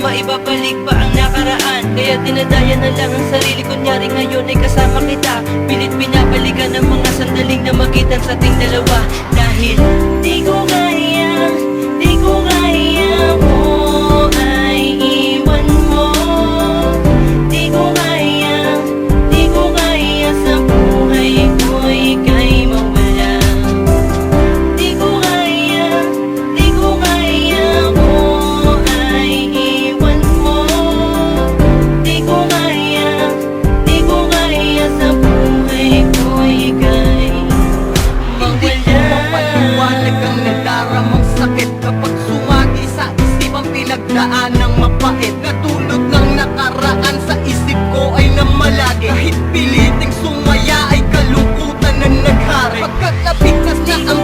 maibabalik pa ang nakaraan. Kaya dinadaya na lang ang sarili, kunyari ngayon ay kasama kita. Pilit binabalikan ang mga sandaling na magitan sa ating dalawa. Dahil di ko kaya, di ko kaya mo ay iwan mo. Di ko kaya, di ko kaya sa buhay ko ika'y mawala. Di ko kaya, di ko kaya mo ay iwan mo. Di ko kaya, di ko kaya sa buhay ko ika'y Hindi ko mapaliwanag ang nadaramang sakit kapag sumagi sa isip ang pinagdaan ng mapait. Natulog ng nakaraan sa isip ko ay namalagi. Kahit piliting sumaya ay kalungkutan na naghari. Pagkat nabigtas na ang